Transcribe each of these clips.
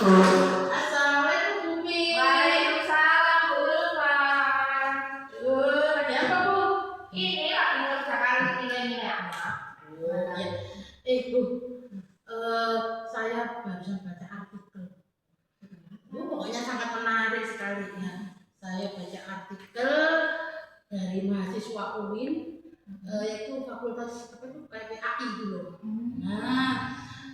Assalamualaikum Bumi. Waalaikumsalam Bu Ulfa. Ada apa Bu? Ini lagi mengerjakan nilai-nilai anak. Ya. Bu, saya barusan baca artikel. Bu, pokoknya sangat menarik sekali ya. Saya baca artikel dari mahasiswa UIN, yaitu Fakultas apa itu PPAI dulu.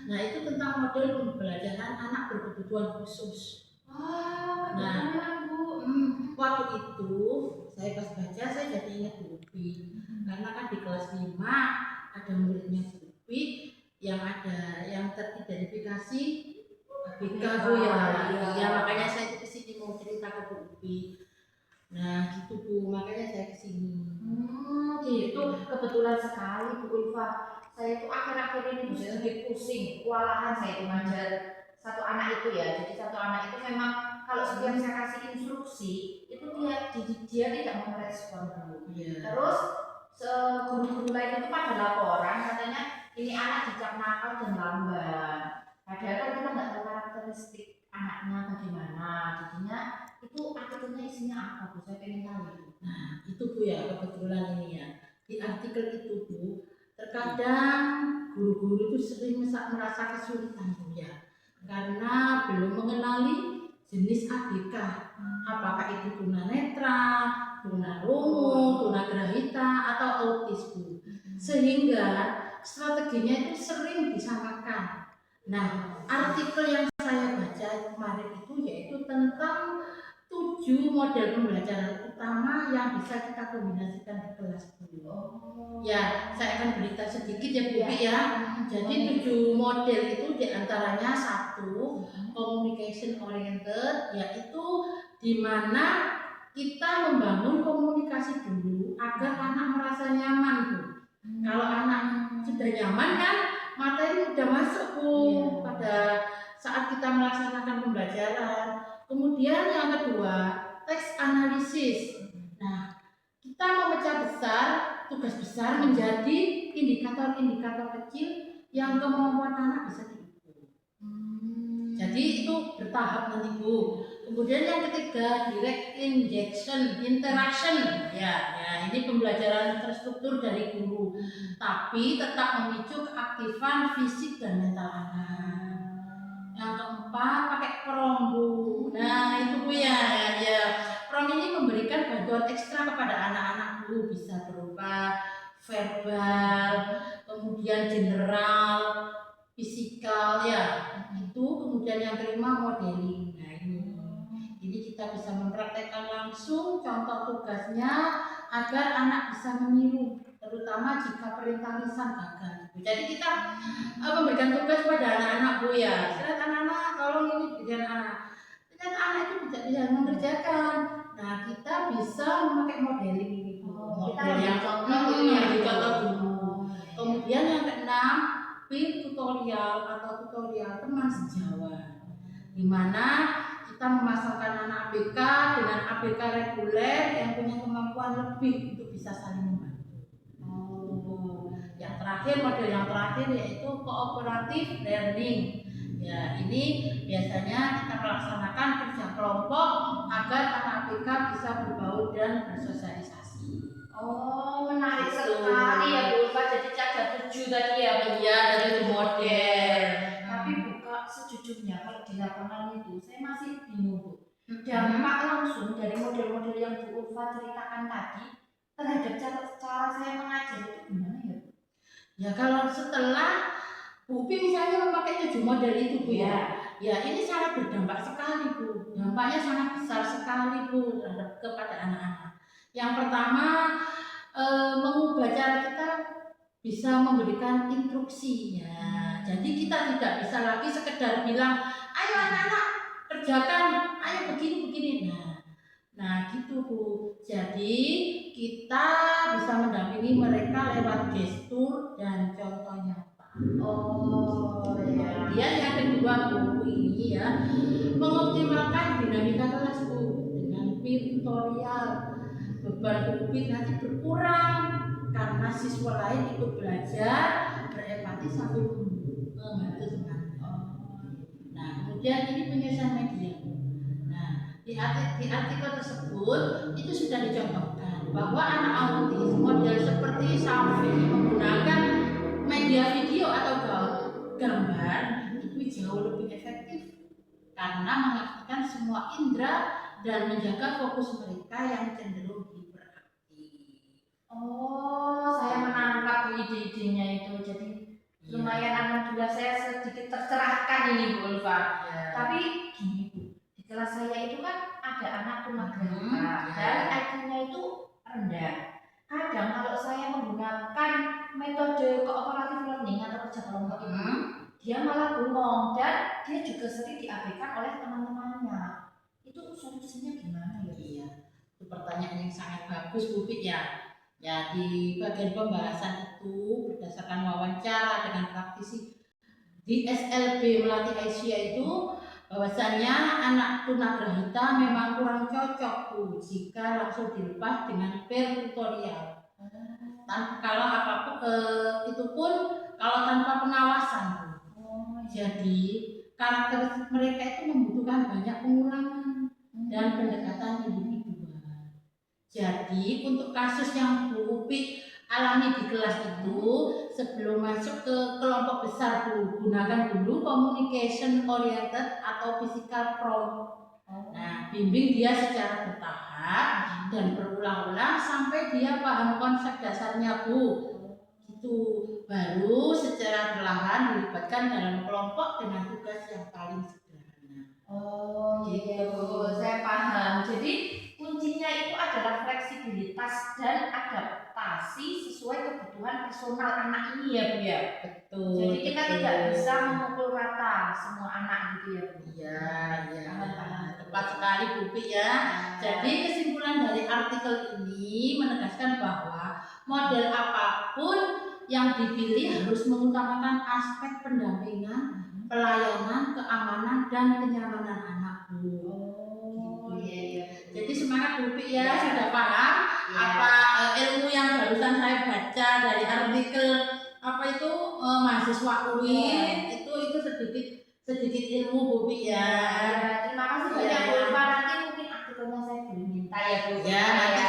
Nah itu tentang model pembelajaran anak berkebutuhan khusus. Nah, Bu. waktu itu saya pas baca saya jadi ingat Bu Upi, karena kan di kelas 5 ada muridnya Bu Upi yang teridentifikasi ABK Bu ya. Ya makanya saya kesini mau cerita ke Bu Upi. Nah gitu Bu, makanya saya kesini. Gitu. Kebetulan sekali Bu Ulfa. Saya itu akhir-akhir ini tuh sedikit pusing, kewalahan saya itu ngajar satu anak itu ya. Jadi satu anak itu memang kalau setiap saya kasih instruksi itu dia tidak merespon dulu. Terus guru-guru lain itu pada laporan katanya ini anak dicap nakal dan lamban. Padahal kan kita nggak tahu karakteristik anaknya bagaimana. Jadinya itu artikelnya isinya apa Bu? Saya pengen tahu. Nah itu Bu ya, kebetulan ini ya di artikel itu Bu, terkadang guru-guru itu sering merasa kesulitan Bu ya, karena belum mengenali jenis ABK, apakah itu tunanetra, tunarungu, tunagrahita atau autis Bu, sehingga strateginya itu sering disamakan. Nah artikel yang saya baca kemarin itu yaitu tentang 7 model pembelajaran utama yang bisa kita kombinasikan di kelas dulu. Ya, saya akan berita sedikit ya Bu ya. Jadi 7 model itu diantaranya 1 communication oriented, yaitu di mana kita membangun komunikasi dulu agar anak merasa nyaman Bu. Kalau anak sudah nyaman kan materi sudah masuk Bu pada saat kita melaksanakan pembelajaran. Kemudian yang kedua, teks analisis. Nah, kita memecah besar tugas besar menjadi indikator-indikator kecil yang kemampuan anak bisa diukur. Jadi itu bertahap nanti Bu. Kemudian yang ketiga, direct interaction. Ya, ini pembelajaran terstruktur dari guru, tapi tetap memicu keaktifan fisik dan mental anak. Yang keempat, pakai prom Bu. Nah itu Bu ya. Prom ini memberikan bantuan ekstra kepada anak-anak Bu, bisa berupa verbal, kemudian general, fisikal ya. Itu kemudian yang kelima modeling. Nah ini kita bisa mempraktekkan langsung contoh tugasnya agar anak bisa meniru, terutama jika perintah lisan gagal. Jadi kita memberikan tugas pada anak-anak Bu ya. Silakan anak-anak tolong ini bikin anak. Ternyata anak itu tidak bisa mengerjakan. Nah kita bisa memakai modeling ini Bu. Model yang contoh dulu. Kemudian yang keenam, peer tutorial atau tutorial teman sejawat, di mana kita memasangkan anak ABK dengan ABK reguler yang punya kemampuan lebih untuk bisa saling membantu. Yang terakhir, model yang terakhir yaitu cooperative learning. Ya, ini biasanya kita melaksanakan kerja kelompok agar anak ABK bisa berbaur dan bersosialisasi. Menarik sekali ya Bu Ulfa. Jadi ada 7 tadi ya Bu. Iya, dari 7 model. Tapi buka sejujurnya kalau di lapangan itu saya masih bingung Bu. Dampak langsung dari model-model yang Bu Ulfa ceritakan tadi terhadap cara saya mengajar itu gimana ya Bu? Ya kalau setelah Bu Upi misalnya memakai 7 model itu Bu ya, ini sangat berdampak sekali Bu. Dampaknya sangat besar sekali Bu terhadap kepada anak-anak. Yang pertama, mengubah cara kita bisa memberikan instruksi ya. Jadi kita tidak bisa lagi sekedar bilang, ayo anak-anak kerjakan, ayo begini. Nah gitu Bu. Jadi kita bisa mendampingi mereka lewat gestur dan contoh nyata. Kemudian yang kedua Bu ini ya, mengoptimalkan dinamika kelas Bu dengan peer tutorial. Beban Bu nanti berkurang karena siswa lain ikut belajar berempati sambil membantu semangat. Nah kemudian ini penyelesaian media. Nah, di artikel tersebut itu sudah dicontohkan bahwa anak autis model seperti Safi menggunakan media video atau gambar itu jauh lebih efektif karena mengaktifkan semua indera dan menjaga fokus mereka yang cenderung hiperaktif. Oh, saya menangkap ide-idenya itu. Jadi lumayan alhamdulillah saya sedikit tercerahkan ini Bu Ulfa. Ya. Tapi gini Bu, di kelas saya itu kan ada anak tunagrahita dan IQ-nya itu rendah. Kadang kalau saya menggunakan metode cooperative learning atau kerja kelompok itu, dia malah bengong dan dia juga sering diabaikan oleh teman-temannya. Itu solusinya gimana ya? Iya, itu pertanyaan yang sangat bagus Bu Fit ya. Ya, di bagian pembahasan itu berdasarkan wawancara dengan praktisi di SLB Melatih Asia itu bahwasanya anak tunagrahita memang kurang cocok Bu jika langsung dilepas dengan peer tutorial. Kalau apapun itu pun kalau tanpa pengawasan Bu. Jadi karakteristik mereka itu membutuhkan banyak pengulangan dan pendekatan individual. Jadi untuk kasus yang Bu Upi alami di kelas itu, sebelum masuk ke kelompok besar Bu, gunakan dulu communication oriented atau physical prompt. Nah, bimbing dia secara bertahap dan berulang-ulang sampai dia paham konsep dasarnya Bu. Itu baru secara perlahan dilibatkan dalam kelompok dengan tugas yang paling sederhana. Oh iya Bu, saya paham. Jadi kuncinya itu adalah fleksibilitas dan adaptasi sesuai kebutuhan personal anak ini ya Bu ya. Betul. Jadi kita tidak bisa memukul rata semua anak gitu ya Bu. Iya, tepat sekali Bu Pi ya. Jadi kesimpulan dari artikel ini menegaskan bahwa model apapun yang dipilih harus mengutamakan aspek pendampingan, pelayanan, keamanan, dan kenyamanan anak Bu. Oh iya. Jadi semangat Bu Pi ya, sudah paham apa ilmu yang barusan saya baca dari artikel apa itu mahasiswa UIN itu sedikit ilmu Bu Pi ya. Terima kasih banyak Bu Ulfa. Nanti mungkin artikelnya saya boleh minta ya Bu. Ya, nanti